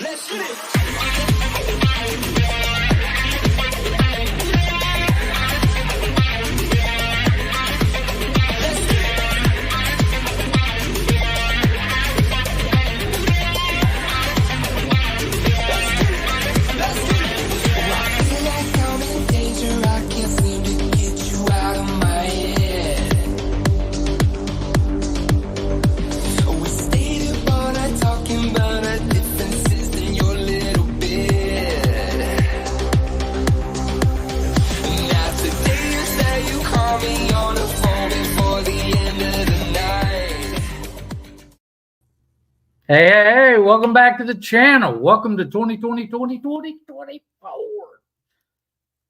Let's get it. Hey, welcome back to the channel. Welcome to 2024.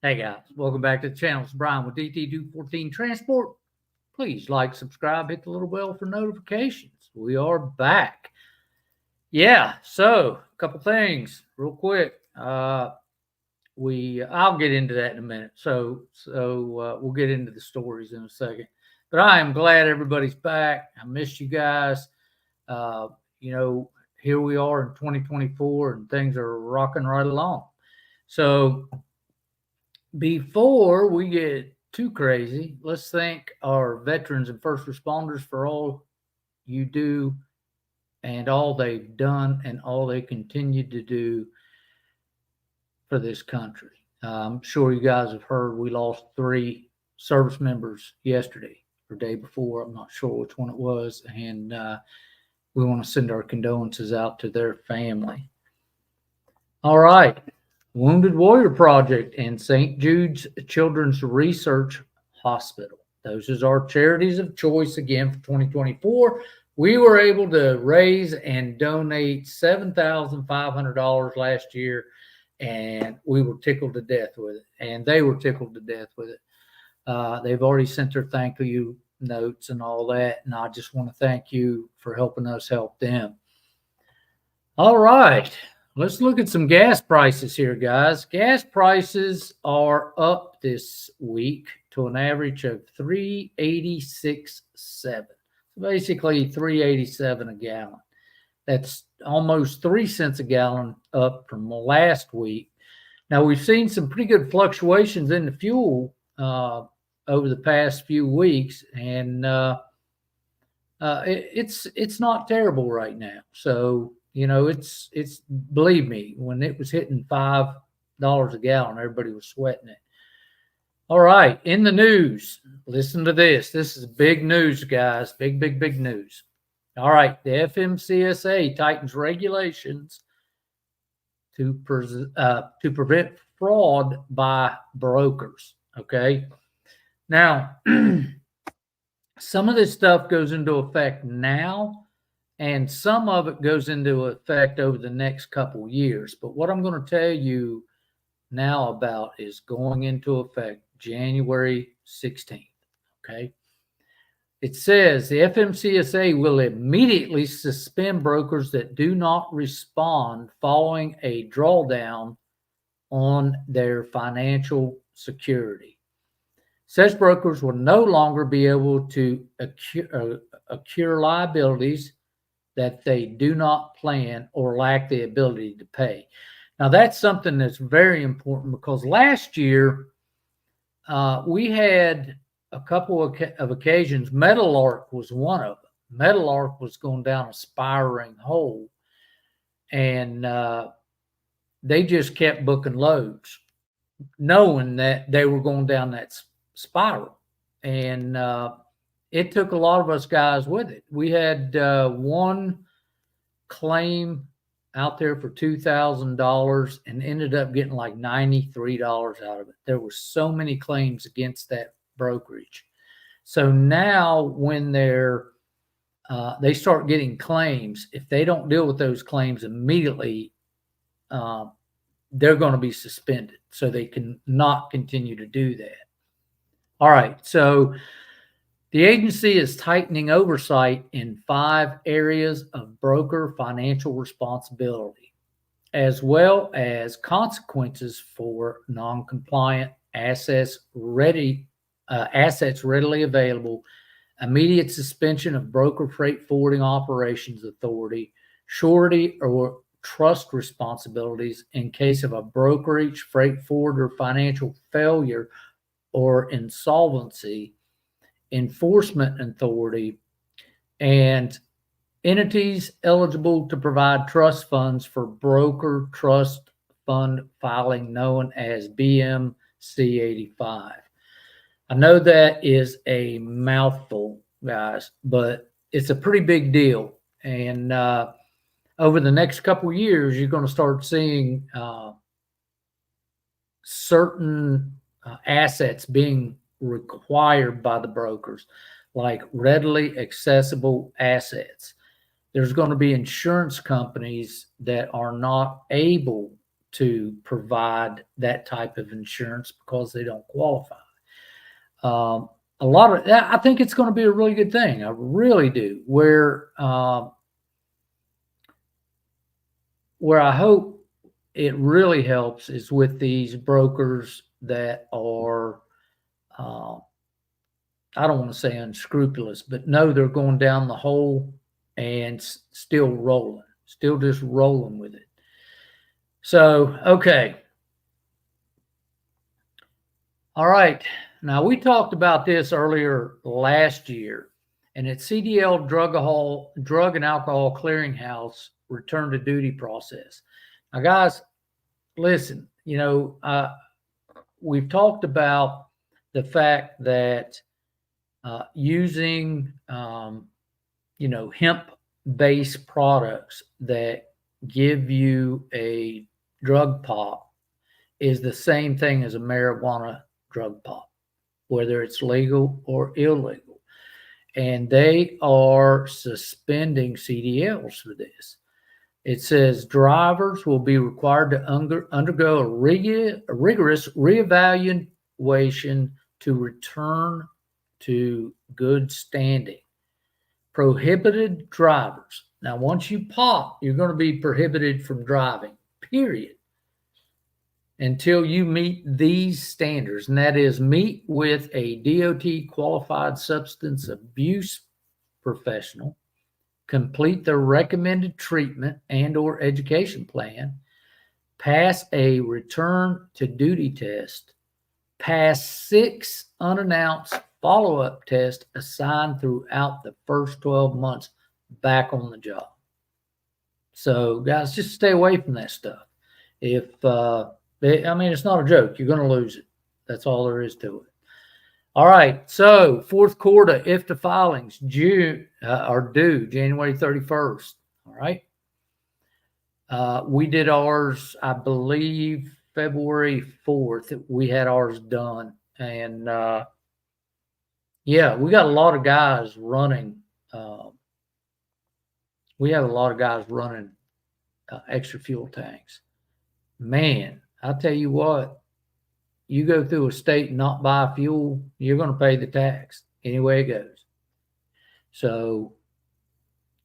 Hey guys, welcome back to the channel. It's Bryan with DT214 Transport. Please like, subscribe, hit the little bell for notifications. We are back. Yeah, so a couple things real quick. I'll get into that in a minute. So we'll get into the stories in a second. But I am glad everybody's back. I missed you guys. Here we are in 2024 and things are rocking right along. So before we get too crazy, let's thank our veterans and first responders for all you do and all they've done and all they continue to do for this country. I'm sure you guys have heard we lost 3 service members yesterday or day before. I'm not sure which one it was. And we want to send our condolences out to their family. All right. Wounded Warrior Project and St. Jude's Children's Research Hospital. Those are our charities of choice again for 2024. We were able to raise and donate $7,500 last year, and we were tickled to death with it. And they were tickled to death with it. They've already sent their thank you notes and all that, and I just want to thank you for helping us help them. All right, let's look at some gas prices here, guys. Gas prices are up this week to an average of $3.86.7. So basically $3.87 a gallon. That's almost 3 cents a gallon up from last week. Now we've seen some pretty good fluctuations in the fuel over the past few weeks, and it's not terrible right now. So it's believe me, when it was hitting $5 a gallon, everybody was sweating it. All right, in the news, listen to this. This is big news, guys. Big news. All right, the FMMSA Titans regulations to prevent fraud by brokers. Okay. Now, some of this stuff goes into effect now, and some of it goes into effect over the next couple years. But what I'm going to tell you now about is going into effect January 16th. Okay. It says the FMMSA will immediately suspend brokers that do not respond following a drawdown on their financial security. Such brokers will no longer be able to accrue liabilities that they do not plan or lack the ability to pay. Now, that's something that's very important because last year we had a couple of occasions. Metal-Arc was one of them. Metal-Arc was going down a spiraling hole, and they just kept booking loads, knowing that they were going down that spiral, and it took a lot of us guys with it. We had one claim out there for $2,000 and ended up getting like $93 out of it. There were so many claims against that brokerage. So now when they start getting claims, if they don't deal with those claims immediately, they're going to be suspended. So they can not continue to do that. All right, so the agency is tightening oversight in 5 areas of broker financial responsibility, as well as consequences for non-compliant assets readily available, immediate suspension of broker freight forwarding operations authority, surety or trust responsibilities in case of a brokerage, freight forwarder, financial failure, or insolvency, enforcement authority, and entities eligible to provide trust funds for broker trust fund filing known as BMC 85. I know that is a mouthful, guys, but it's a pretty big deal. And over the next couple of years, you're going to start seeing certain assets being required by the brokers, like readily accessible assets. There's going to be insurance companies that are not able to provide that type of insurance because they don't qualify. A lot of I think it's going to be a really good thing. I really do. Where I hope it really helps is with these brokers that are, I don't want to say unscrupulous, but no, they're going down the hole and still rolling, still just rolling with it. So, okay. All right. Now, we talked about this earlier last year, and at CDL Drug and Alcohol Clearinghouse return to duty process. Now, guys, listen, we've talked about the fact that using, hemp-based products that give you a drug pop is the same thing as a marijuana drug pop, whether it's legal or illegal. And they are suspending CDLs for this. It says drivers will be required to undergo a rigorous reevaluation to return to good standing. Prohibited drivers. Now, once you pop, you're going to be prohibited from driving, period, until you meet these standards. And that is meet with a DOT qualified substance abuse professional, complete the recommended treatment and or education plan, pass a return to duty test, pass 6 unannounced follow-up tests assigned throughout the first 12 months back on the job. So, guys, just stay away from that stuff. It's not a joke. You're going to lose it. That's all there is to it. All right. So, fourth quarter IFTA filings are due January 31st. All right. We did ours, I believe, February 4th. We had ours done. And, we got a lot of guys running. We have a lot of guys running extra fuel tanks. Man, I'll tell you what, you go through a state and not buy fuel, you're going to pay the tax any way it goes. So,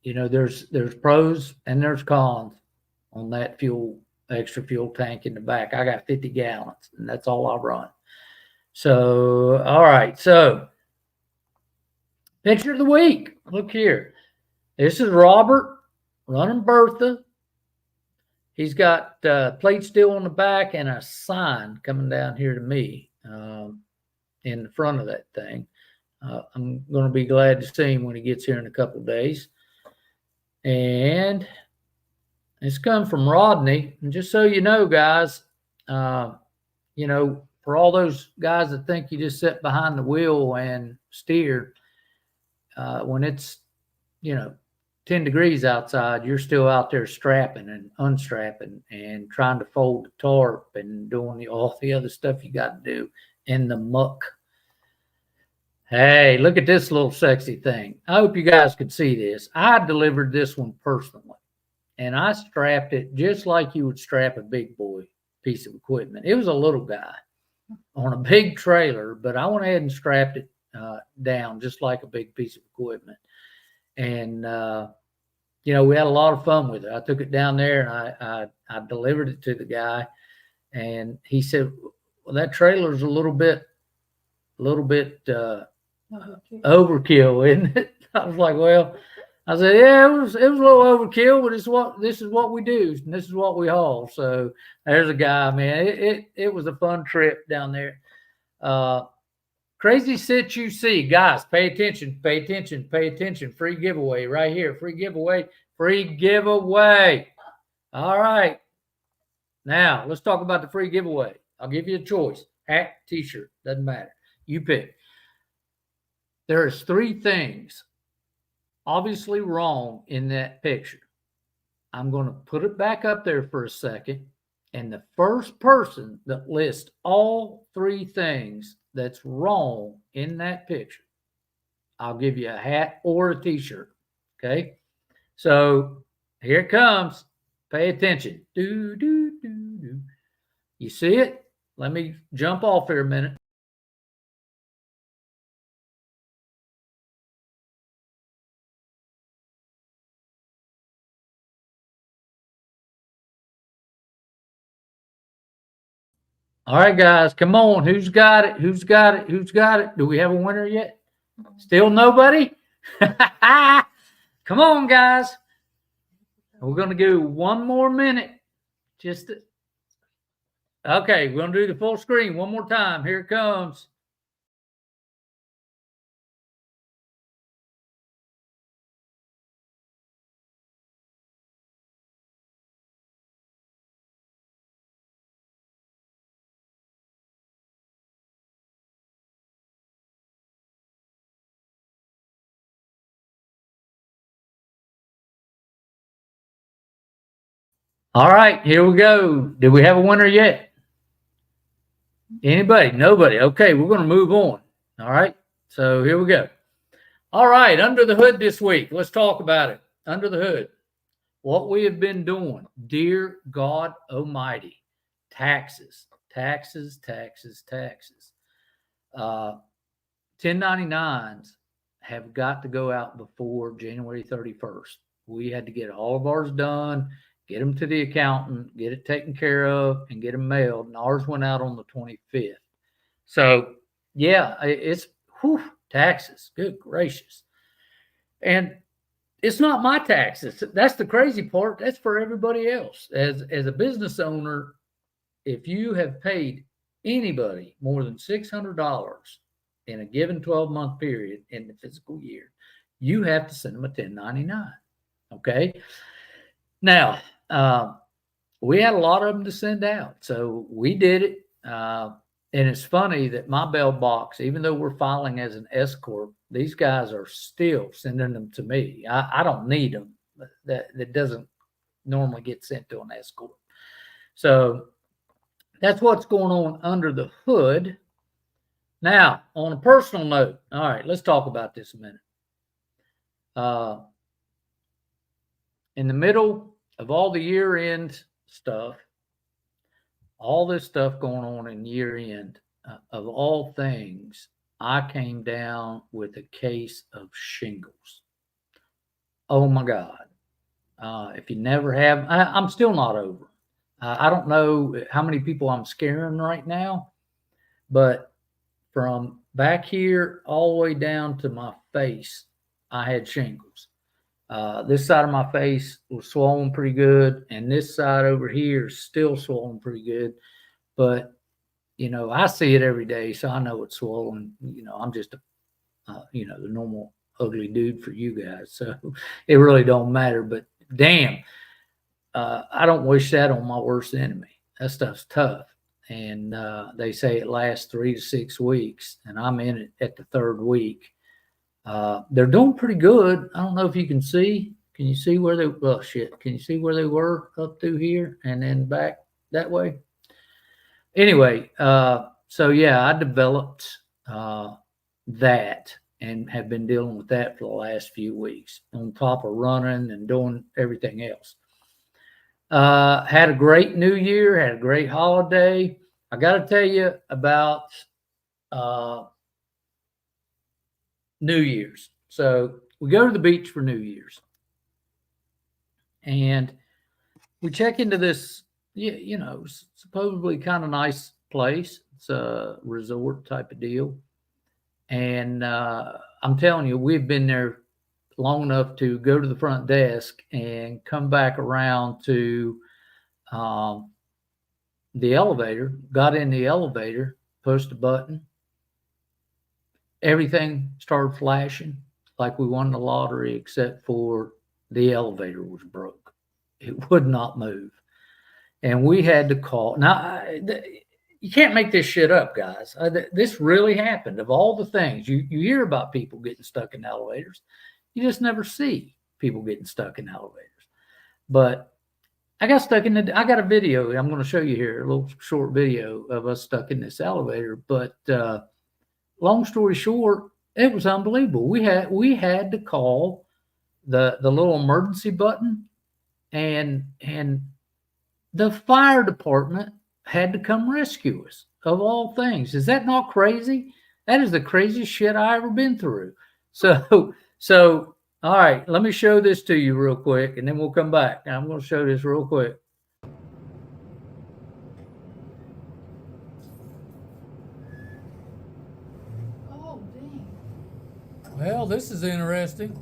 there's pros and there's cons on that extra fuel tank in the back. I got 50 gallons and that's all I run. So, all right. So, picture of the week. Look here. This is Robert running Bertha. He's got plate steel on the back and a sign coming down here to me in the front of that thing. I'm going to be glad to see him when he gets here in a couple of days. And it's come from Rodney. And just so you know, guys, for all those guys that think you just sit behind the wheel and steer, when it's, 10 degrees outside, you're still out there strapping and unstrapping and trying to fold the tarp and doing all the other stuff you got to do in the muck. Hey, look at this little sexy thing. I hope you guys could see this. I delivered this one personally, and I strapped it just like you would strap a big boy piece of equipment. It was a little guy on a big trailer, but I went ahead and strapped it down just like a big piece of equipment. And, we had a lot of fun with it. I took it down there and I delivered it to the guy, and he said, well, that trailer's a little bit overkill, isn't it? I was like, well, I said, yeah, it was a little overkill, but this is what we do, and this is what we haul. So there's a guy, man. It was a fun trip down there. Crazy shit you see, guys. Pay attention, pay attention, pay attention. Free giveaway right here. Free giveaway, free giveaway. All right. Now let's talk about the free giveaway. I'll give you a choice: hat, t-shirt, doesn't matter. You pick. There's 3 things obviously wrong in that picture. I'm going to put it back up there for a second. And the first person that lists all 3 things that's wrong in that picture, I'll give you a hat or a t-shirt. Okay. So here it comes. Pay attention. Do, do, do, do. You see it? Let me jump off here a minute. All right, guys, come on. Who's got it? Who's got it? Who's got it? Do we have a winner yet? Still nobody? Come on, guys. We're going to do one more minute. Okay, we're going to do the full screen one more time. Here it comes. All right, here we go. Did we have a winner yet? Anybody? Nobody. Okay, we're going to move on. All right, so here we go. All right, under the hood this week. Let's talk about it. Under the hood. What we have been doing. Dear God Almighty. Taxes, taxes, taxes, taxes. 1099s have got to go out before January 31st. We had to get all of ours done, get them to the accountant, get it taken care of, and get them mailed. And ours went out on the 25th. So, yeah, it's taxes. Good gracious. And it's not my taxes. That's the crazy part. That's for everybody else. As a business owner, if you have paid anybody more than $600 in a given 12-month period in the fiscal year, you have to send them a 1099. Okay. Now, we had a lot of them to send out. So we did it. And it's funny that my bail box, even though we're filing as an S corp, these guys are still sending them to me. I don't need them. That doesn't normally get sent to an S corp. So that's what's going on under the hood. Now, on a personal note, all right, let's talk about this a minute. In the middle of all the year-end stuff, all this stuff going on in year-end, of all things, I came down with a case of shingles. Oh my God. If you never have, I'm still not over. I don't know how many people I'm scaring right now, but from back here all the way down to my face, I had shingles. This side of my face was swollen pretty good, and this side over here is still swollen pretty good. But, you know, I see it every day, so I know it's swollen. You know, I'm just, the normal ugly dude for you guys. So it really don't matter. But damn, I don't wish that on my worst enemy. That stuff's tough. And they say it lasts 3 to 6 weeks, and I'm in it at the 3rd week. They're doing pretty good. I don't know if you can see. Can you see where they? Well, shit. Can you see where they were up through here and then back that way? Anyway, so yeah, I developed that and have been dealing with that for the last few weeks, on top of running and doing everything else. Had a great New Year. Had a great holiday. I got to tell you about New Year's. So we go to the beach for New Year's, and we check into this, supposedly kind of nice place. It's a resort type of deal. And I'm telling you, we've been there long enough to go to the front desk and come back around to the elevator, got in the elevator, pushed a button. Everything started flashing like we won the lottery, except for the elevator was broke. It would not move. And we had to call. Now, you can't make this shit up, guys. This really happened. Of all the things, you hear about people getting stuck in elevators. You just never see people getting stuck in elevators. But I got stuck in I got a video I'm going to show you here, a little short video of us stuck in this elevator. But long story short, it was unbelievable. We had to call the little emergency button, and the fire department had to come rescue us, of all things. Is that not crazy? That is the craziest shit I ever been through. So all right, let me show this to you real quick, and then we'll come back. I'm going to show this real quick. Oh, dang. Well, this is interesting.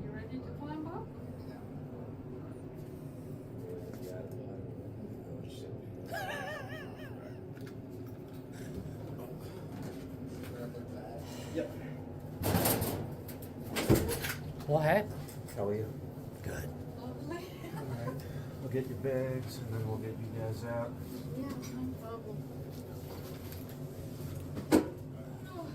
You ready to climb up? Yep. What happened? How are you? Good. Lovely. Alright. We'll get your bags and then we'll get you guys out. Yeah, no problem. Oh.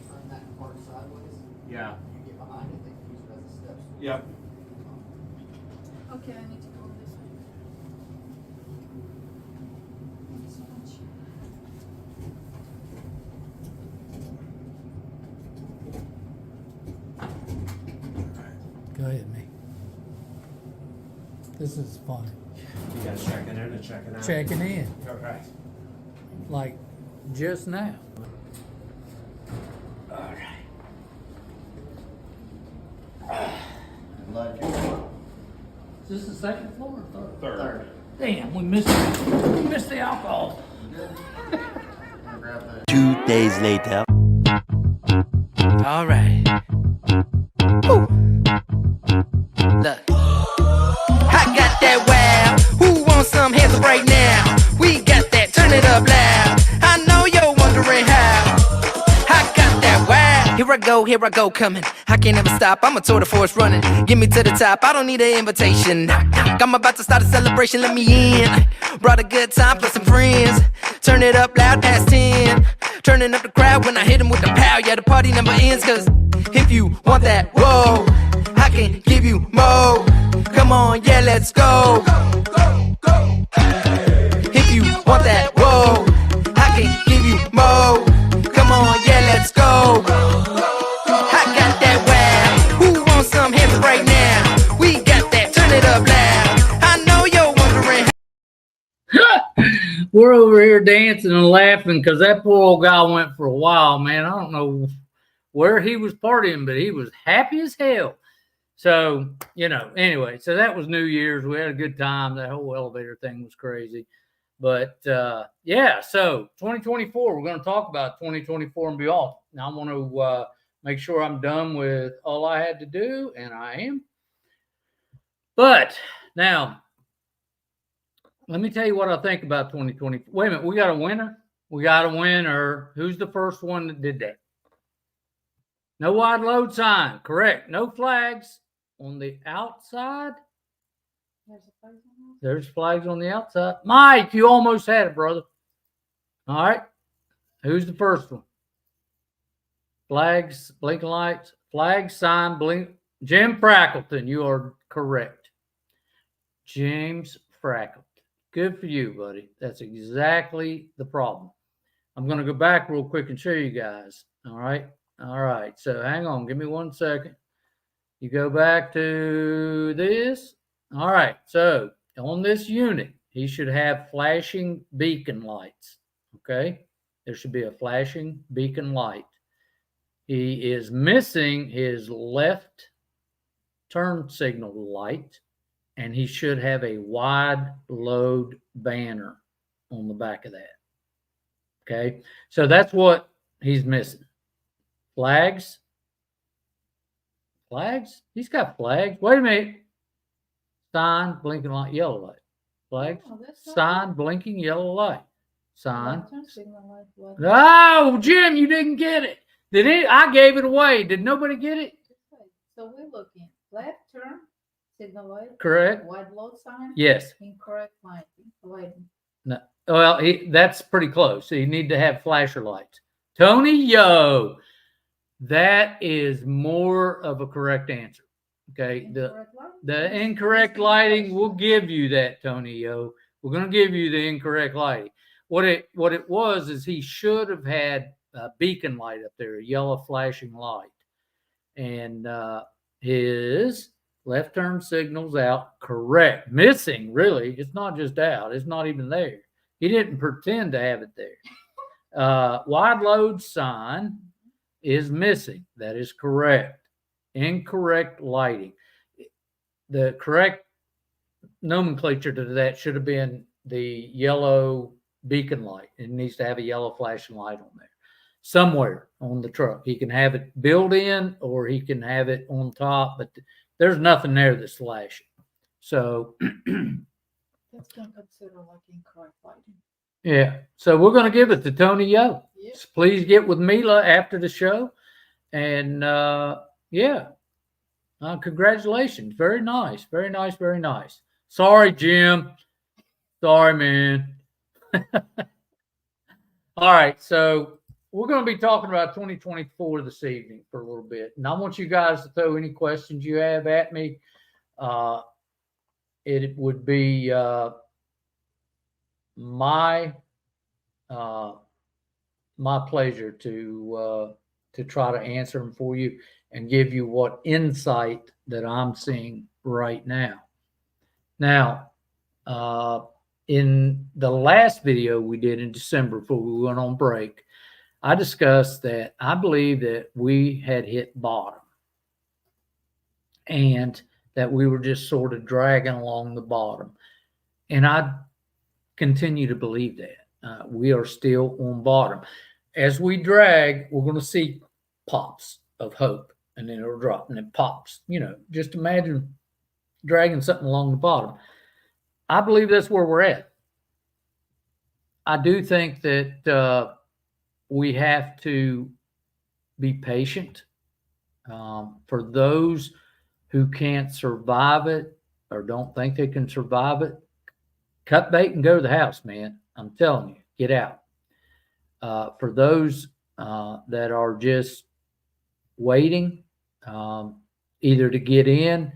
Turn that part sideways. Yeah. You get behind it, they can use it as a step stool. Yep. Okay, I need to go this way. Thanks so much. Go ahead, me. This is fun. You guys checking in and checking out? Checking in, Okay. like just now. Is this the second floor or third? Third. Damn, we missed the alcohol. Grab the 2 days later. All right. Woo. Look. I got that wow. Who wants some hands up right now? We got that. Turn it up loud. I know you're wondering how. I got that wow. Here I go, coming. I can't ever stop. I'm a tour de force running. Get me to the top. I don't need an invitation. I'm about to start a celebration. Let me in. Brought a good time plus some friends. Turn it up loud past 10. Turning up the crowd when I hit 'em with the pow. Yeah, the party never ends. Cause if you want that, whoa, I can give you more. Come on, yeah, let's go. If you want that, whoa, I can give you more. Come on, yeah, let's go. I got that wow. Who wants some hands up right now? We got that. Turn it up loud. I know you're wondering. We're over here dancing and laughing because that poor old guy went for a while, man. I don't know where he was partying, but he was happy as hell. So, anyway, so that was New Year's. We had a good time. That whole elevator thing was crazy. But, yeah, so 2024, we're going to talk about 2024 and beyond. Now, I want to make sure I'm done with all I had to do, and I am. But now, let me tell you what I think about 2020. Wait a minute, we got a winner? We got a winner. Who's the first one that did that? No wide load sign, correct. No flags on the outside. There's a place on There's flags on the outside. Mike, you almost had it, brother. All right. Who's the first one? Flags, blinking lights, flag sign, blink. Jim Frackleton, you are correct. James Frackleton. Good for you, buddy. That's exactly the problem. I'm going to go back real quick and show you guys. All right. All right. So hang on. Give me 1 second. You go back to this. All right. So on this unit, he should have flashing beacon lights. Okay. There should be a flashing beacon light. He is missing his left turn signal light, and he should have a wide load banner on the back of that. Okay, so that's what he's missing. Flags. He's got flags. Wait a minute. Sign, blinking light, yellow light. Flags. Oh, that's not Sign, blinking yellow light. Sign. Left turn signal light, what? Oh, Jim, you didn't get it. Did it? I gave it away. Did nobody get it? Okay, so we're looking left turn signal light, Correct. wide load sign, Yes. incorrect lighting. No. Well, that's pretty close. So you need to have flasher lights. Tony, yo, that is more of a correct answer. Okay. Incorrect lighting? The incorrect lighting, we'll give you that, Tony, yo. We're going to give you the incorrect lighting. What it was is he should have had a beacon light up there, a yellow flashing light. And his left turn signal's out. Correct. Missing, really. It's not just out. It's not even there. He didn't pretend to have it there. Wide load sign is missing. That is correct. Incorrect lighting. The correct nomenclature to that should have been the yellow beacon light. It needs to have a yellow flashing light on there somewhere on the truck. He can have it built in or he can have it on top, but there's nothing there that's flashing. So That's going to consider like incorrect lighting. yeah, so we're going to give it to Tony Yo. Yep. So please get with Mila after the show. And yeah, congratulations. Very nice. Very nice. Very nice. Sorry, Jim. Sorry, man. All right. So we're going to be talking about 2024 this evening for a little bit. And I want you guys to throw any questions you have at me. It would be my pleasure to try to answer them for you and give you what insight that I'm seeing right now. Now, in the last video we did in December before we went on break, I discussed that I believe that we had hit bottom and that we were just sort of dragging along the bottom. And I continue to believe that. We are still on bottom. As we drag, we're going to see pops of hope, and then it'll drop, and it pops. You know, just imagine dragging something along the bottom. I believe that's where we're at. I do think that we have to be patient. For those who can't survive it or don't think they can survive it, cut bait and go to the house, man. I'm telling you, get out. For those that are just waiting, either to get in,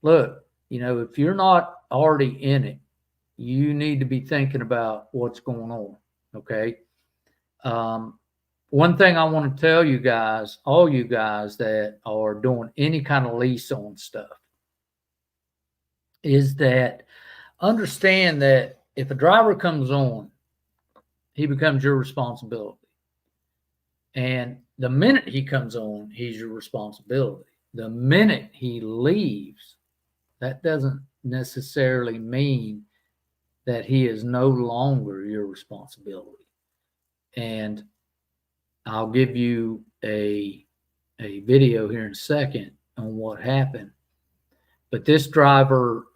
look, you know, if you're not already in it, you need to be thinking about what's going on. Okay. One thing I want to tell you guys, all you guys that are doing any kind of lease on stuff, is that understand that if a driver comes on, he becomes your responsibility. And the minute he comes on, he's your responsibility. The minute he leaves, that doesn't necessarily mean that he is no longer your responsibility. And I'll give you a video here in a second on what happened. But this driver,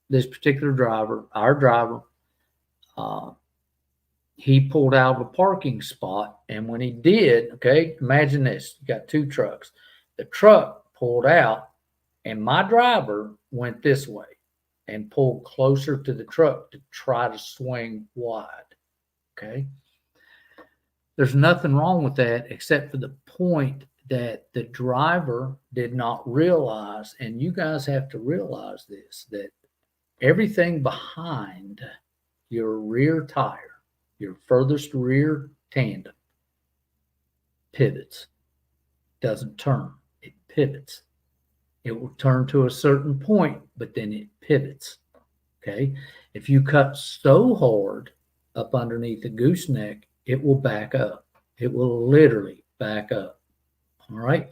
this particular driver, our driver, he pulled out of a parking spot. And when he did, okay, imagine this. You got two trucks. The truck pulled out and my driver went this way and pulled closer to the truck to try to swing wide. Okay. There's nothing wrong with that except for the point that the driver did not realize, and you guys have to realize this, that everything behind your rear tire, your furthest rear tandem, pivots. Doesn't turn, it pivots. It will turn to a certain point, but then it pivots. Okay. If you cut so hard up underneath the gooseneck, it will back up. It will literally back up. All right.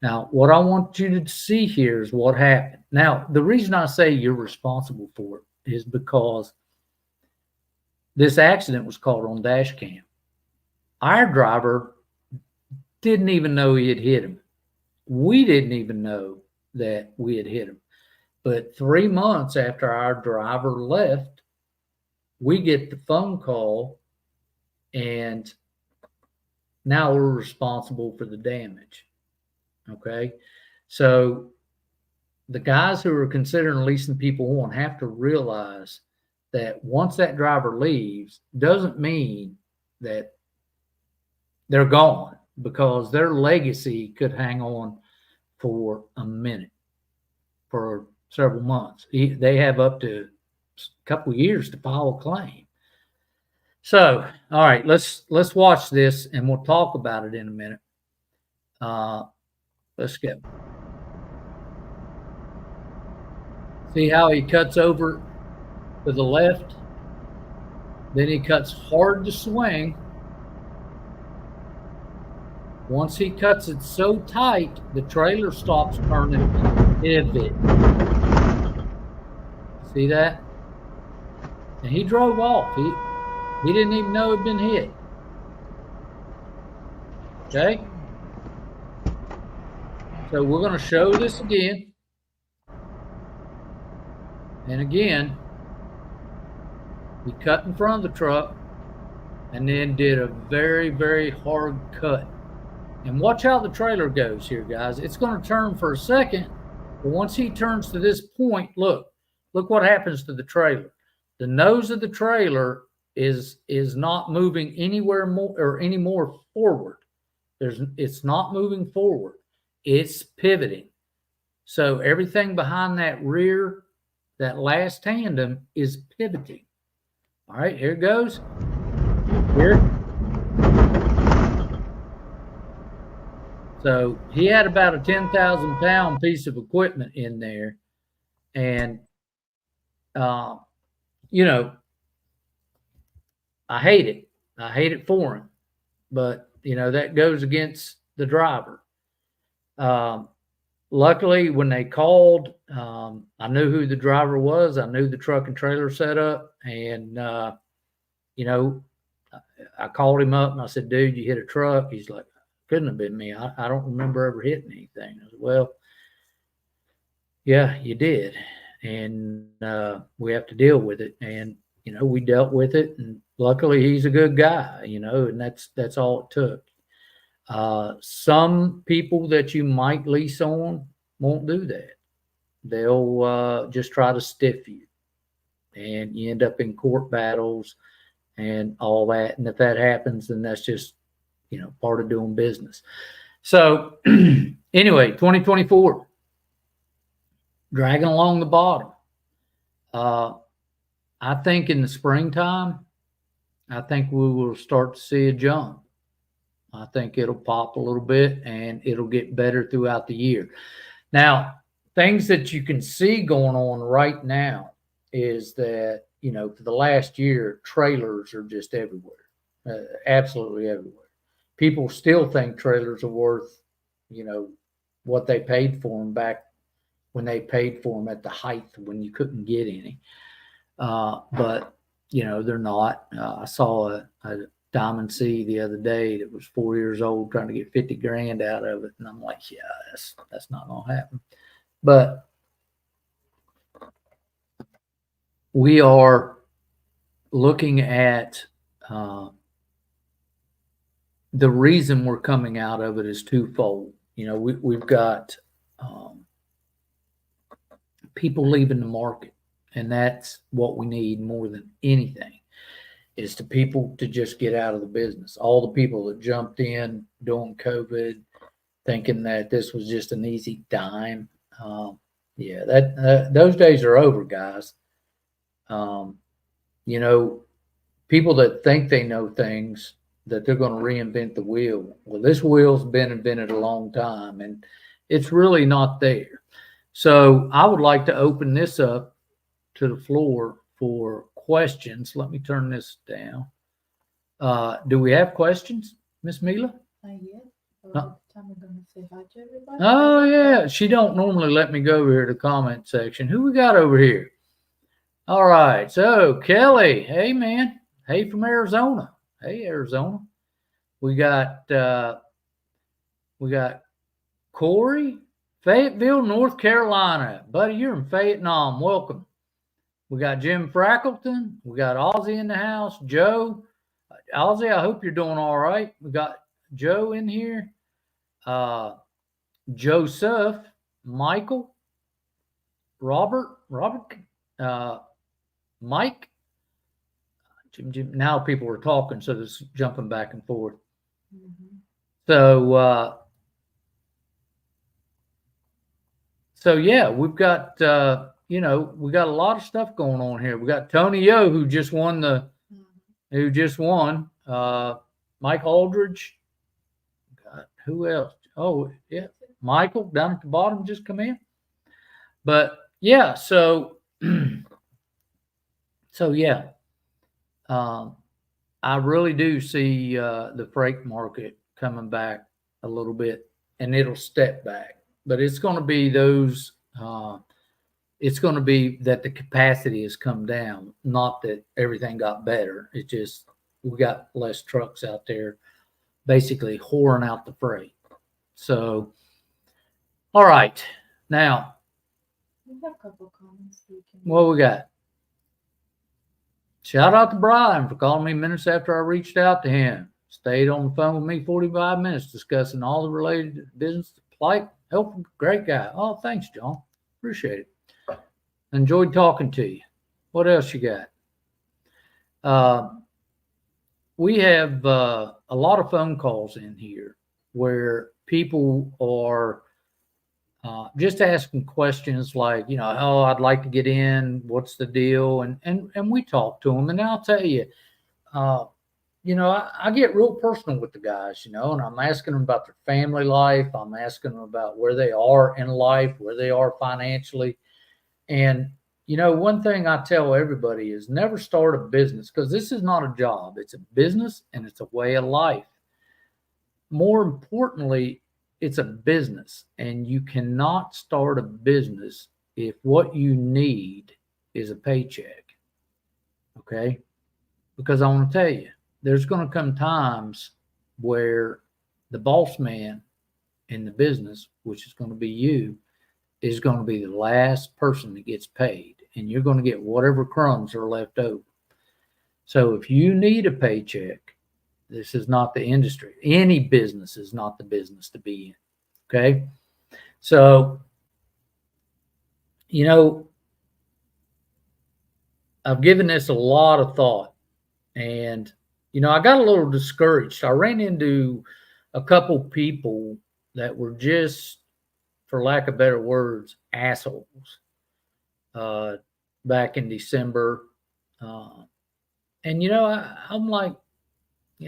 Now, what I want you to see here is what happened. Now, the reason I say you're responsible for it is because this accident was caught on dash cam. Our driver didn't even know he had hit him. We didn't even know that we had hit him. But 3 months after our driver left, we get the phone call, and now we're responsible for the damage. Okay. So the guys who are considering leasing people on have to realize that once that driver leaves, doesn't mean that they're gone, because their legacy could hang on for a minute, for several months. They have up to a couple of years to file a claim. So, all right, let's watch this, and we'll talk about it in a minute. Let's go. See how he cuts over to the left? Then he cuts hard to swing. Once he cuts it so tight, the trailer stops turning to pivot. See that? And he drove off. He didn't even know he'd been hit. Okay? So we're going to show this again. And again, he cut in front of the truck and then did a very, very hard cut. And watch how the trailer goes here, guys. It's going to turn for a second, but once he turns to this point, look what happens to the trailer. The nose of the trailer is not moving anywhere more or any more forward. It's not moving forward. It's pivoting. So everything behind that rear, that last tandem, is pivoting. All right, here it goes. Here. So he had about a 10,000 pound piece of equipment in there. And, you know, I hate it. I hate it for him. But, you know, that goes against the driver. Luckily, when they called, I knew who the driver was. I knew the truck and trailer setup. And, you know, I called him up and I said, dude, you hit a truck. He's like, couldn't have been me. I don't remember ever hitting anything. I said, well, yeah, you did. And we have to deal with it. And, you know, we dealt with it. And luckily, he's a good guy, you know, and that's all it took. Some people that you might lease on won't do that. They'll just try to stiff you, and you end up in court battles and all that. And if that happens, then that's just, you know, part of doing business. So anyway, 2024, dragging along the bottom. I think in the springtime, I think we will start to see a jump. I think it'll pop a little bit and it'll get better throughout the year. Now, things that you can see going on right now is that, you know, for the last year, trailers are just everywhere, absolutely everywhere. People still think trailers are worth, you know, what they paid for them back when they paid for them at the height when you couldn't get any. But, you know, they're not. I saw a Diamond C the other day that was 4 years old trying to get 50 grand out of it. And I'm like, yeah, that's not going to happen. But we are looking at the reason we're coming out of it is twofold. You know, we've got people leaving the market, and that's what we need more than anything. Is to people to just get out of the business. All the people that jumped in during COVID, thinking that this was just an easy dime. Yeah, those days are over, guys. You know, people that think they know things, that they're going to reinvent the wheel. Well, this wheel's been invented a long time, and it's really not there. So I would like to open this up to the floor for questions. Let me turn this down. Do we have questions, Miss Mila? Not yet. No. Time we're gonna say hi to everybody. Oh yeah, she don't normally let me go over here to the comment section. Who we got over here? All right, so Kelly, hey man, hey from Arizona, hey Arizona. We got Corey, Fayetteville, North Carolina, buddy. You're in Fayetteville. Welcome. We got Jim Frackleton. We got Ozzy in the house. Joe, Ozzy, I hope you're doing all right. We got Joe in here. Joseph, Michael, Robert, Mike, Jim. Now people are talking, so this is jumping back and forth. Mhm. So yeah, we've got we got a lot of stuff going on here. We got Tony Yo who just won Mike Aldridge. God, who else? Oh yeah, Michael down at the bottom just come in. But yeah, so yeah, I really do see the freight market coming back a little bit, and it'll step back. But it's going to be those. It's going to be that the capacity has come down, not that everything got better. It's just we got less trucks out there, basically whoring out the freight. So, all right, now We have a couple comments. what we got? Shout out to Bryan for calling me minutes after I reached out to him. Stayed on the phone with me 45 minutes discussing all the related business, plight, help. Great guy. Oh, thanks, John. Appreciate it. Enjoyed talking to you. What else you got? We have a lot of phone calls in here where people are just asking questions like, oh, I'd like to get in. What's the deal? And we talk to them. And I'll tell you, I get real personal with the guys, and I'm asking them about their family life. I'm asking them about where they are in life, where they are financially. And, one thing I tell everybody is never start a business, because this is not a job. It's a business and it's a way of life. More importantly, it's a business, and you cannot start a business if what you need is a paycheck. Okay? Because I want to tell you, there's going to come times where the boss man in the business, which is going to be you, is going to be the last person that gets paid, and you're going to get whatever crumbs are left over. So if you need a paycheck, this is not the industry. Any business is not the business to be in. Okay. So, I've given this a lot of thought, and, I got a little discouraged. I ran into a couple people that were just, for lack of better words, assholes back in December. And, I'm like,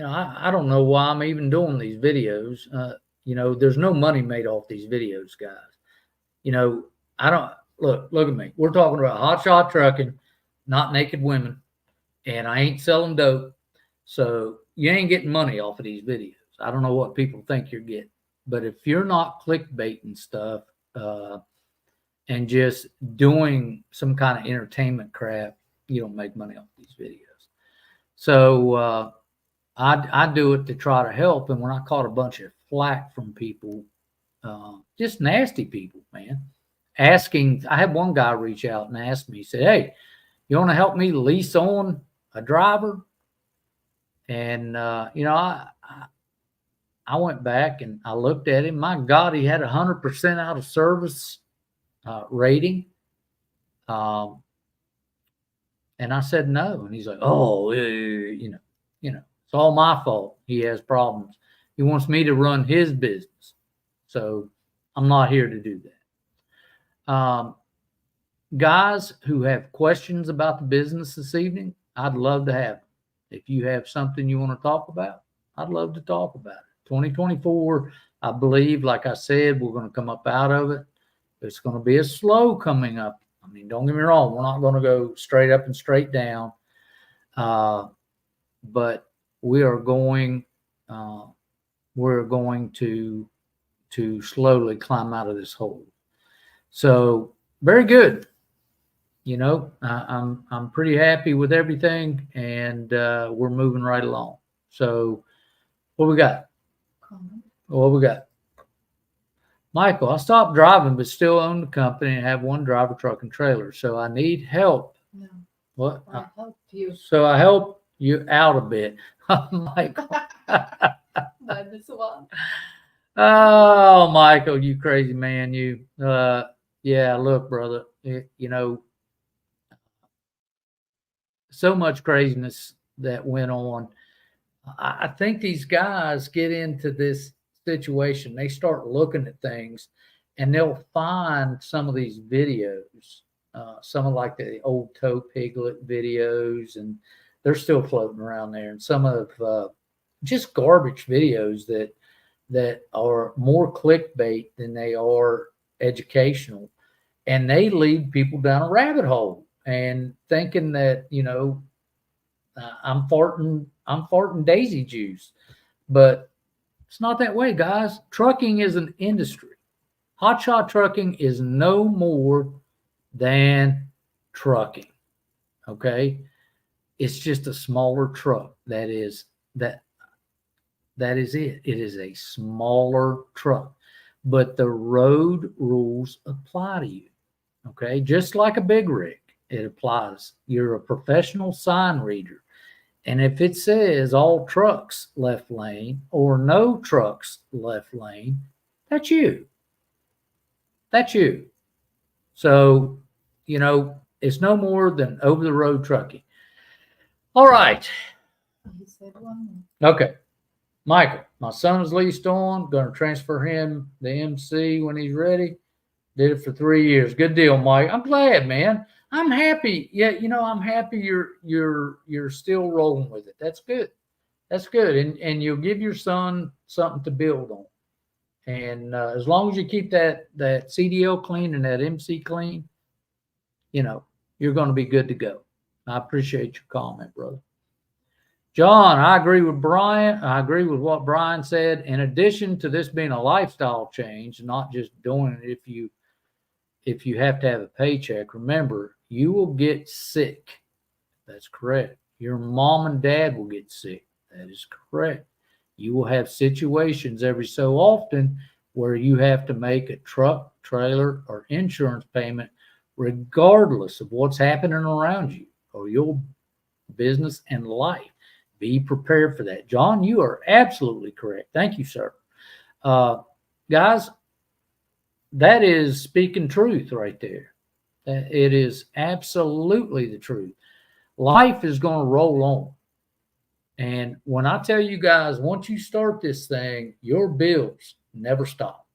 I don't know why I'm even doing these videos. There's no money made off these videos, guys. I don't look at me. We're talking about Hotshot trucking, not naked women, and I ain't selling dope. So you ain't getting money off of these videos. I don't know what people think you're getting, but if you're not clickbaiting stuff and just doing some kind of entertainment crap, you don't make money off these videos. So I do it to try to help. And when I caught a bunch of flack from people, just nasty people, man, asking, I had one guy reach out and ask me, he said, hey, you want to help me lease on a driver? And, I went back and I looked at him. My God, he had 100% out of service rating. And I said no. And he's like, oh, it's all my fault. He has problems. He wants me to run his business. So I'm not here to do that. Guys who have questions about the business this evening, I'd love to have them. If you have something you want to talk about, I'd love to talk about it. 2024, I believe, like I said, we're going to come up out of it. It's going to be a slow coming up. I mean, don't get me wrong. We're not going to go straight up and straight down. But we are going, we're going to slowly climb out of this hole. So very good. You know, I'm pretty happy with everything, and we're moving right along. So what we got? What we got? Michael, I stopped driving but still own the company and have one driver, truck, and trailer. So I need help. No, What? I help you. So I help you out a bit. Michael. By this one. Oh, Michael, you crazy man. You, yeah, look, brother, you know, so much craziness that went on. I think these guys get into this situation. They start looking at things and they'll find some of these videos, some of like the old Toe Piglet videos, and they're still floating around there. And some of just garbage videos that are more clickbait than they are educational. And they lead people down a rabbit hole and thinking that, you know, I'm farting daisy juice, but it's not that way, guys. Trucking is an industry. Hotshot trucking is no more than trucking. Okay. It's just a smaller truck. That is it. It is a smaller truck, but the road rules apply to you. Okay. Just like a big rig, it applies. You're a professional sign reader. And if it says all trucks left lane or no trucks left lane, that's you. That's you. So, you know, it's no more than over the road trucking. All right. He said one. Okay. Michael, my son is leased on, going to transfer him the MC when he's ready. Did it for 3 years. Good deal, Mike. I'm glad, man. I'm happy. Yeah, you know, I'm happy you're still rolling with it. That's good. That's good. And you'll give your son something to build on. And as long as you keep that CDL clean and that MC clean, you know, you're going to be good to go. I appreciate your comment, brother. John, I agree with Bryan. I agree with what Bryan said. In addition to this being a lifestyle change, not just doing it if you have to have a paycheck, remember, you will get sick. That's correct. Your mom and dad will get sick. That is correct. You will have situations every so often where you have to make a truck, trailer, or insurance payment regardless of what's happening around you or your business and life. Be prepared for that. John, you are absolutely correct. Thank you, sir. Guys, that is speaking truth right there. It is absolutely the truth. Life is going to roll on. And when I tell you guys, once you start this thing, your bills never stop.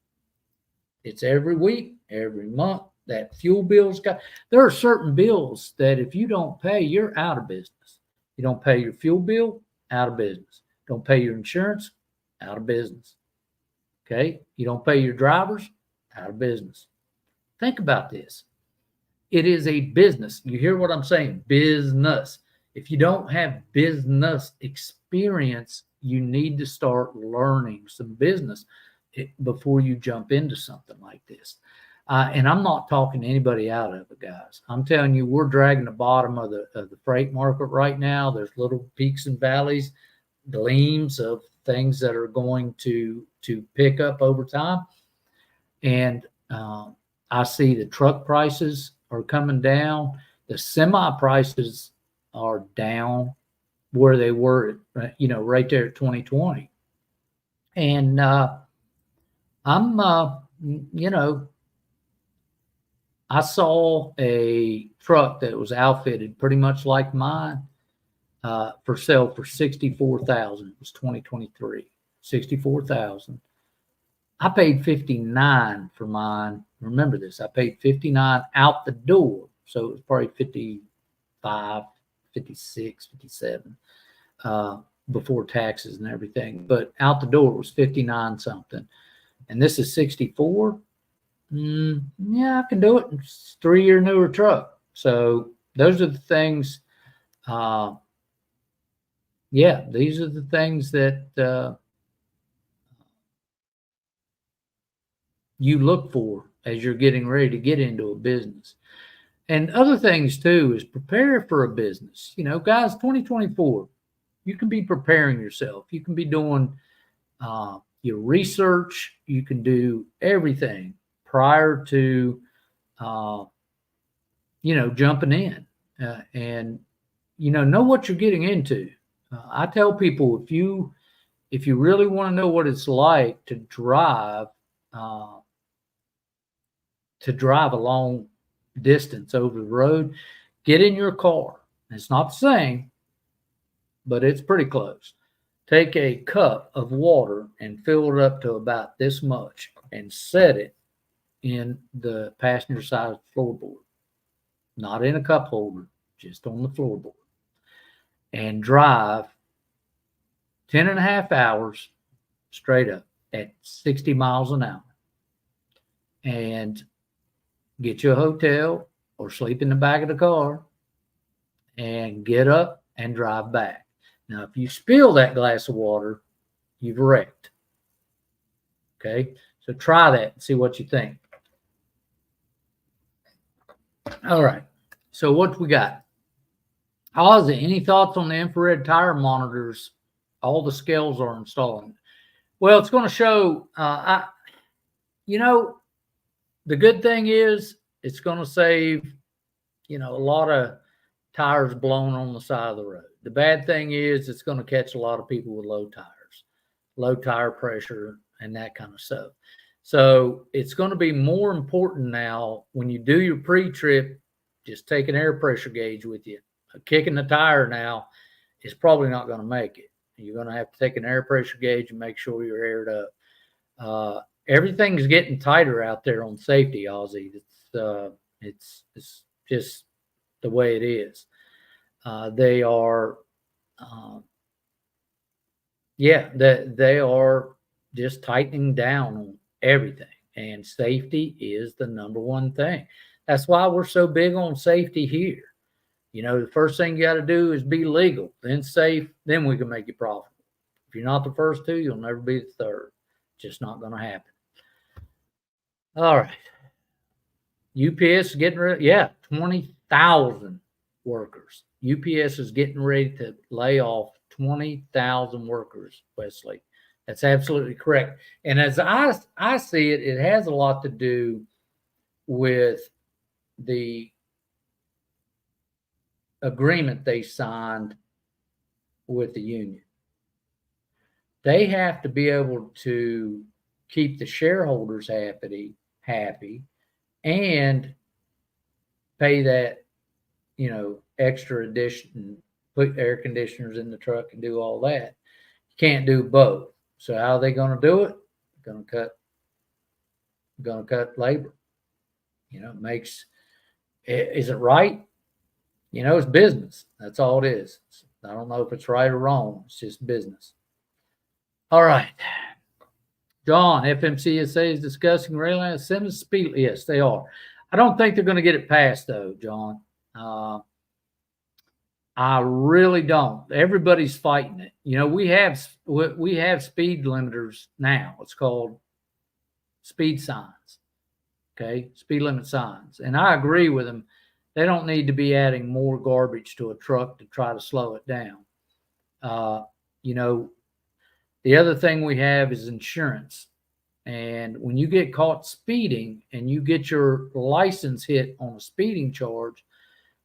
It's every week, every month. That fuel bill's got, there are certain bills that if you don't pay, you're out of business. You don't pay your fuel bill, out of business. Don't pay your insurance, out of business. Okay? You don't pay your drivers, out of business. Think about this. It is a business. You hear what I'm saying? Business. If you don't have business experience, you need to start learning some business before you jump into something like this. And I'm not talking anybody out of it, guys. I'm telling you, we're dragging the bottom of the freight market right now. There's little peaks and valleys, gleams of things that are going to pick up over time. And I see the truck prices are coming down. The semi prices are down where they were, you know, right there at 2020. And I'm, you know, I saw a truck that was outfitted pretty much like mine for sale for $64,000. It was 2023, $64,000. I paid $59 for mine. Remember this, I paid $59 out the door. So it was probably 55, 56, 57 before taxes and everything. But out the door it was 59 something. And this is 64. Yeah, I can do it. It's a 3-year newer truck. So those are the things yeah, these are the things that you look for as you're getting ready to get into a business. And other things too is prepare for a business. You know, guys, 2024, you can be preparing yourself. You can be doing your research. You can do everything prior to, jumping in and, know what you're getting into. I tell people if you really want to know what it's like uh, to drive a long distance over the road, get in your car. It's not the same, but it's pretty close. Take a cup of water and fill it up to about this much and set it in the passenger side floorboard, not in a cup holder, just on the floorboard, and drive 10 and a half hours straight up at 60 miles an hour and get you a hotel or sleep in the back of the car and get up and drive back. Now, if you spill that glass of water, you've wrecked. Okay, so try that and see what you think. All right, so what we got? Ozzy, any thoughts on the infrared tire monitors all the scales are installing? Well, it's going to show, the good thing is it's going to save, a lot of tires blown on the side of the road. The bad thing is it's going to catch a lot of people with low tires, low tire pressure, and that kind of stuff. So it's going to be more important now when you do your pre-trip, just take an air pressure gauge with you. Kicking the tire now is probably not going to make it. You're going to have to take an air pressure gauge and make sure you're aired up. Everything's getting tighter out there on safety, Ozzy. It's just the way it is. They are, they are just tightening down on everything, and safety is the number one thing. That's why we're so big on safety here. The first thing you got to do is be legal, then safe, then we can make you profitable. If you're not the first two, you'll never be the third. Just not going to happen. All right. UPS is getting ready. 20,000 workers. UPS is getting ready to lay off 20,000 workers, Wesley. That's absolutely correct. And as I see it, it has a lot to do with the agreement they signed with the union. They have to be able to keep the shareholders happy and pay that, extra addition, put air conditioners in the truck and do all that. You can't do both. So how are they going to do it? Going to cut labor. Is it right? It's business. That's all it is. I don't know if it's right or wrong. It's just business. All right. John, FMCSA is discussing rail incentives speed. Yes, they are. I don't think they're going to get it passed, though, John. I really don't. Everybody's fighting it. We have speed limiters now. It's called speed signs. Okay, speed limit signs, and I agree with them. They don't need to be adding more garbage to a truck to try to slow it down. The other thing we have is insurance. And when you get caught speeding and you get your license hit on a speeding charge,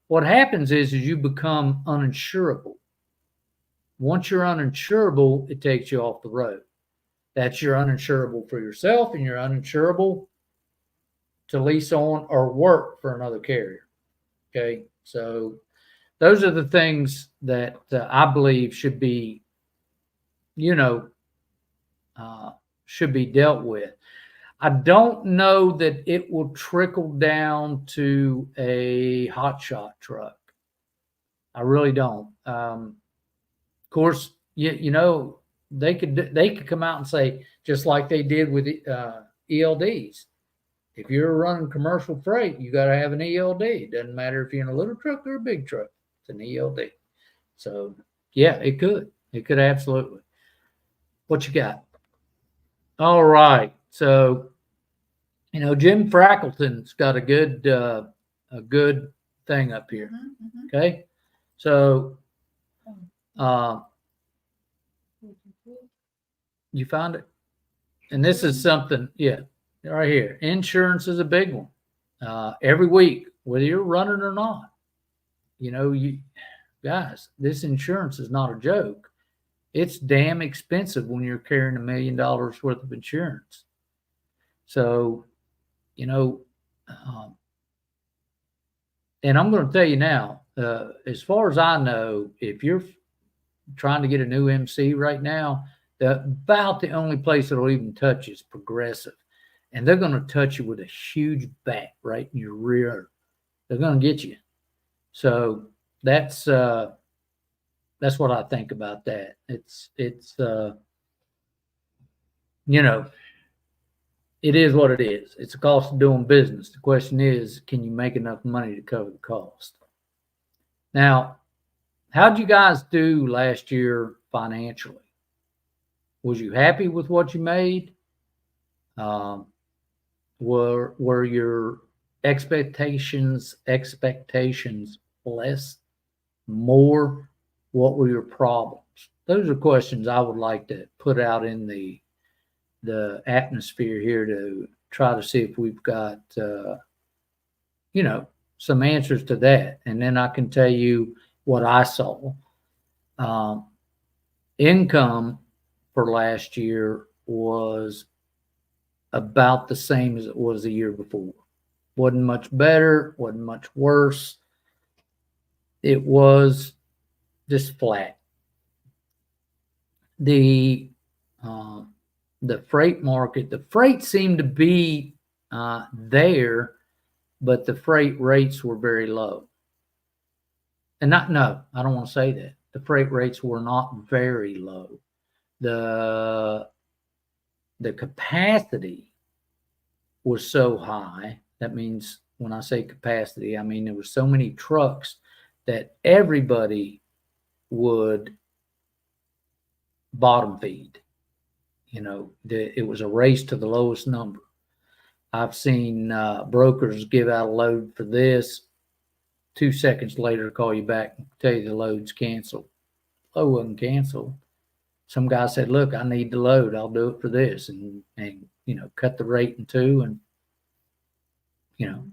what happens is you become uninsurable. Once you're uninsurable, it takes you off the road. That's you're uninsurable for yourself, and you're uninsurable to lease on or work for another carrier. Okay, so those are the things that I believe should be, should be dealt with. I don't know that it will trickle down to a Hotshot truck. I really don't. Of course, they could come out and say, just like they did with ELDs. If you're running commercial freight, you got to have an ELD. It doesn't matter if you're in a little truck or a big truck. It's an ELD. So Yeah, it could. It could absolutely. What you got? All right. So, Jim Frackleton's got a good thing up here. Mhm. Okay. So, uh, you found it? And this is something, yeah, right here. Insurance is a big one. Every week, whether you're running or not, you guys, this insurance is not a joke. It's damn expensive when you're carrying $1 million worth of insurance. So, you know, um, and I'm going to tell you now, as far as I know, if you're trying to get a new MC right now, about the only place that'll even touch is Progressive. And they're going to touch you with a huge bat right in your rear. They're going to get you. So that's what I think about that. It's it is what it is. It's a cost of doing business. The question is, can you make enough money to cover the cost? Now, how'd you guys do last year financially? Was you happy with what you made? Were your expectations less, more? What were your problems? Those are questions I would like to put out in the atmosphere here to try to see if we've got some answers to that, and then I can tell you what I saw. Income for last year was about the same as it was the year before. Wasn't much better, wasn't much worse. It was just flat. The freight market, the freight seemed to be there, but the freight rates were very low. And no, I don't want to say that. The freight rates were not very low. The capacity was so high. That means when I say capacity, I mean there were so many trucks that everybody would bottom feed. It was a race to the lowest number. I've seen brokers give out a load for this. 2 seconds later, call you back and tell you the load's canceled. Load wasn't canceled. Some guy said, "Look, I need the load. I'll do it for this," and cut the rate in two, and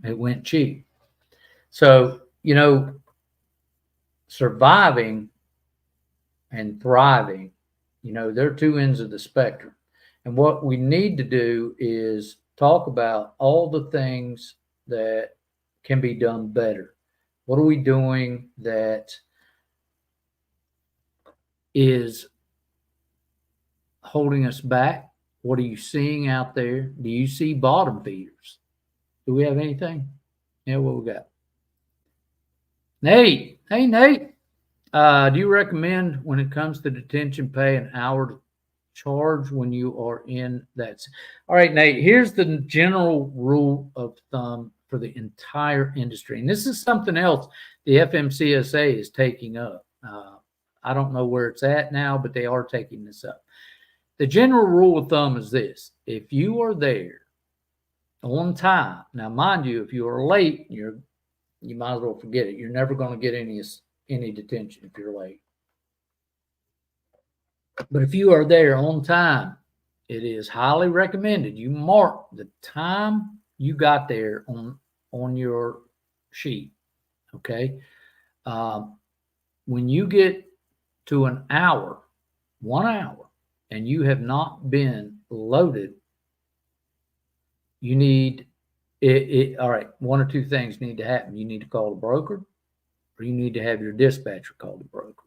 it went cheap. So surviving and thriving, they're two ends of the spectrum. And what we need to do is talk about all the things that can be done better. What are we doing that is holding us back? What are you seeing out there? Do you see bottom feeders? Do we have anything? Yeah, what we got? Nate. Hey, Nate. Do you recommend when it comes to detention pay an hour charge when you are in that? All right, Nate, here's the general rule of thumb for the entire industry. And this is something else the FMCSA is taking up. I don't know where it's at now, but they are taking this up. The general rule of thumb is this: if you are there on time, now mind you, if you are late, you might as well forget it. You're never going to get any detention if you're late. But if you are there on time, it is highly recommended you mark the time you got there on your sheet. Okay. When you get to 1 hour, and you have not been loaded, you need all right, one or two things need to happen. You need to call the broker, or you need to have your dispatcher call the broker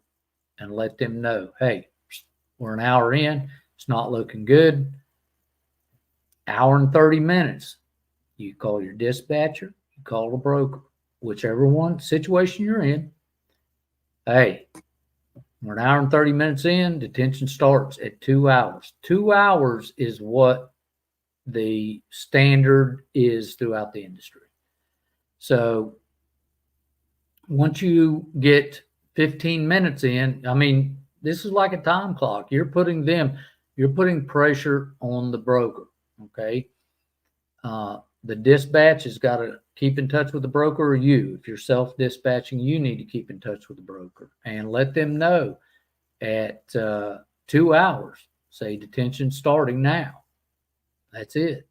and let them know, hey, we're 1 hour in, it's not looking good. Hour and 30 minutes. You call your dispatcher, you call the broker, whichever one situation you're in. Hey, we're 1 hour and 30 minutes in, detention starts at 2 hours. 2 hours is what the standard is throughout the industry. So once you get 15 minutes in, I mean, this is like a time clock. You're putting pressure on the broker. Okay. The dispatch has got to keep in touch with the broker, or you. If you're self-dispatching, you need to keep in touch with the broker and let them know at 2 hours, say detention starting now. That's it.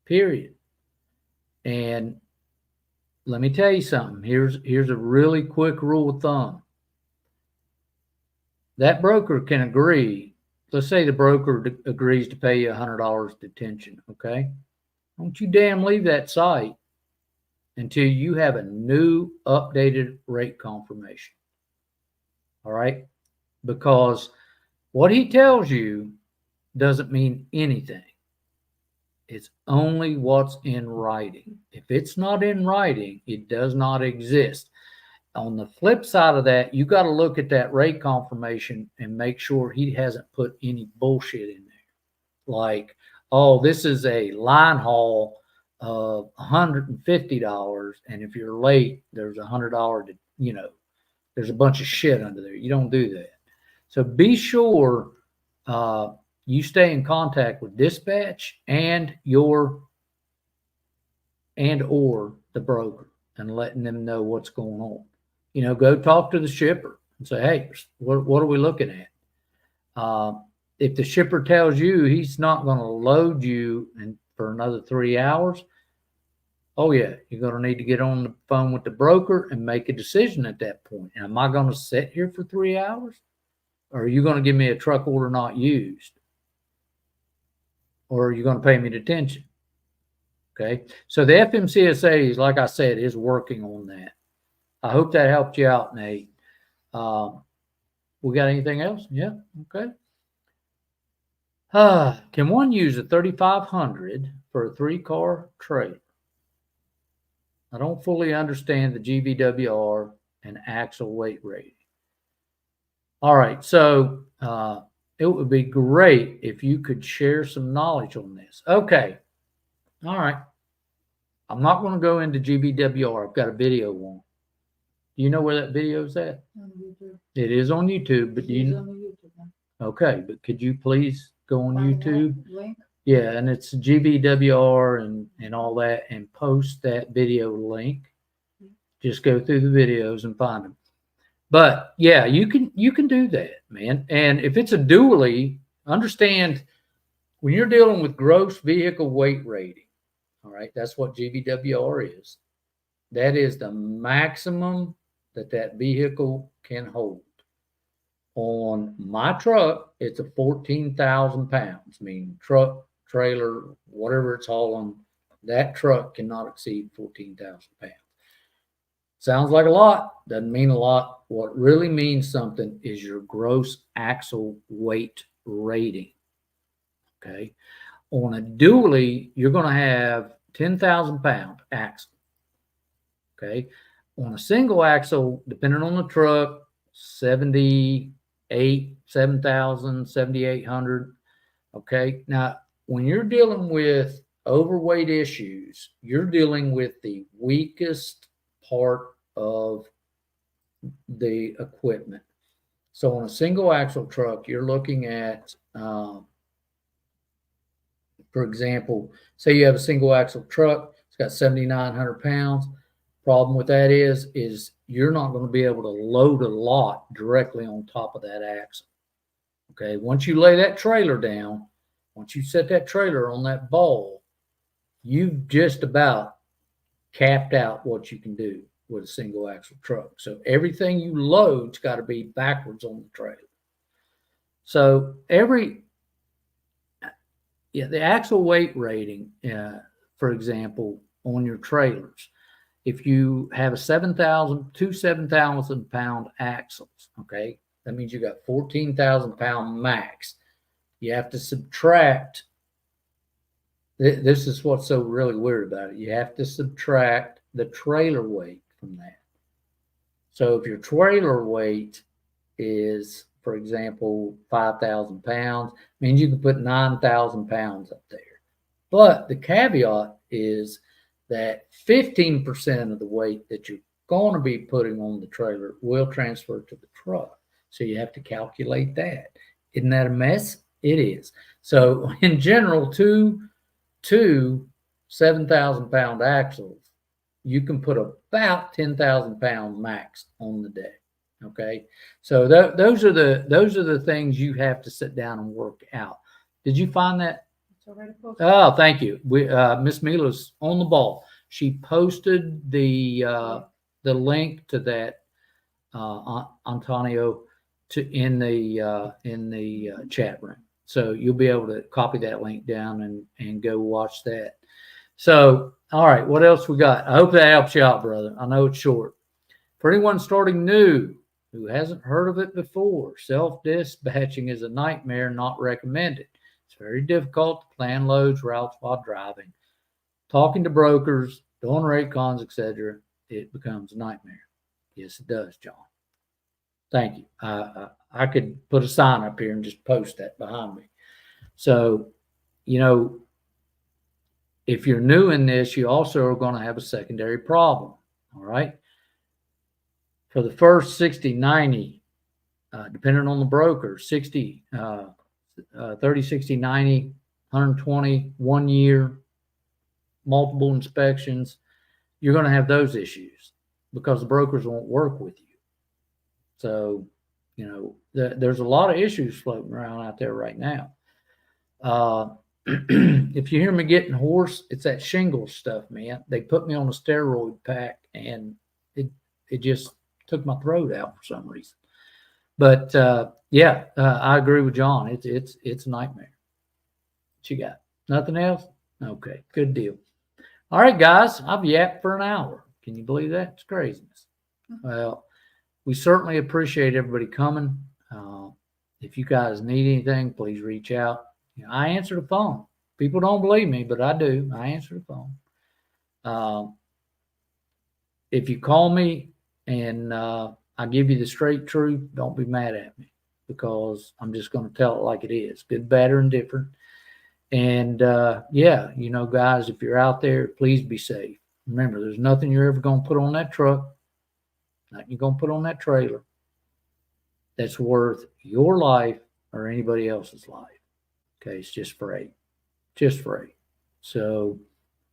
Period. And let me tell you something. Here's a really quick rule of thumb. That broker can agree. Let's say the broker agrees to pay you $100 detention. Okay. Don't you damn leave that site until you have a new updated rate confirmation. All right. Because what he tells you doesn't mean anything. It's only what's in writing. If it's not in writing, it does not exist. On the flip side of that, you got to look at that rate confirmation and make sure he hasn't put any bullshit in there. Like, oh, this is a line haul of $150, and if you're late, there's $100 to, there's a bunch of shit under there. You don't do that. So be sure you stay in contact with dispatch and or the broker and letting them know what's going on. Go talk to the shipper and say, hey, what are we looking at? If the shipper tells you he's not going to load you for another 3 hours, oh yeah, you're going to need to get on the phone with the broker and make a decision at that point. Am I going to sit here for 3 hours? Or are you going to give me a truck order not used? Or are you going to pay me detention? Okay. So the FMCSA, like I said, is working on that. I hope that helped you out, Nate. We got anything else? Yeah. Okay. Can one use a 3500 for a 3-car trailer? I don't fully understand the GVWR and axle weight rating. All right. So it would be great if you could share some knowledge on this. Okay. All right. I'm not going to go into GVWR. I've got a video on. Do you know where that video is at? On YouTube. It is on YouTube, but It's on YouTube. okay, but could you please go on Find that YouTube? link. Yeah, and it's GVWR and all that, and post that video link. Just go through the videos and find them. But yeah, you can do that, man. And if it's a dually, understand when you're dealing with gross vehicle weight rating, all right, that's what GVWR is. That is the maximum that vehicle can hold. On my truck, it's a 14,000 pounds, meaning truck, trailer, whatever it's hauling, that truck cannot exceed 14,000 pounds. Sounds like a lot, doesn't mean a lot. What really means something is your gross axle weight rating. Okay. On a dually, you're going to have 10,000 pound axle. Okay. On a single axle, depending on the truck, 7,000, 7,800. Okay. Now, when you're dealing with overweight issues, you're dealing with the weakest part of the equipment. So on a single axle truck, you're looking at, for example, say you have a single axle truck, it's got 7,900 pounds. Problem with that is you're not going to be able to load a lot directly on top of that axle. Okay. Once you lay that trailer down, once you set that trailer on that ball, you've just about capped out what you can do with a single axle truck. So everything you load's got to be backwards on the trailer. So the axle weight rating, for example, on your trailers, if you have two 7,000 pound axles, okay, that means you got 14,000 pound max. You have to subtract. This is what's so really weird about it. You have to subtract the trailer weight from that. So if your trailer weight is, for example, 5,000 pounds, means you can put 9,000 pounds up there. But the caveat is that 15% of the weight that your going to be putting on the trailer will transfer to the truck. So you have to calculate that. Isn't that a mess? It is. So in general, two 7,000-pound axles, you can put about 10,000 pounds max on the deck. Okay, so those are the things you have to sit down and work out. Did you find that? It's already posted. Oh, thank you. We Miss Mila's on the ball. She posted the link to that Antonio in the chat room. So you'll be able to copy that link down and go watch that. So, all right, what else we got? I hope that helps you out, brother. I know it's short. For anyone starting new who hasn't heard of it before, self-dispatching is a nightmare, not recommended. It's very difficult to plan loads, routes while driving. Talking to brokers, doing rate cons, etc., it becomes a nightmare. Yes, it does, John. Thank you. I could put a sign up here and just post that behind me. So, if you're new in this, you also are going to have a secondary problem. All right. For the first 60, 90, depending on the broker, 60, 30, 60, 90, 120, 1 year, multiple inspections, you're going to have those issues because the brokers won't work with you. So, there's a lot of issues floating around out there right now. If you hear me getting hoarse, it's that shingles stuff, man. They put me on a steroid pack and it just took my throat out for some reason. But I agree with John. It's a nightmare. What you got? Nothing else? Okay, good deal. All right, guys, I've yapped for an hour. Can you believe that? It's craziness. Well, we certainly appreciate everybody coming. If you guys need anything, please reach out. I answer the phone. People don't believe me, but I do. I answer the phone. If you call me and I give you the straight truth, don't be mad at me because I'm just going to tell it like it is. Good, bad, or indifferent. And guys, if you're out there, please be safe. Remember, there's nothing you're ever going to put on that truck, nothing you're going to put on that trailer that's worth your life or anybody else's life. Okay, it's just free. Just free. So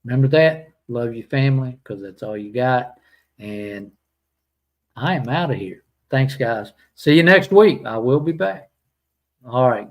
remember that. Love your family because that's all you got. And I am out of here. Thanks, guys. See you next week. I will be back. All right.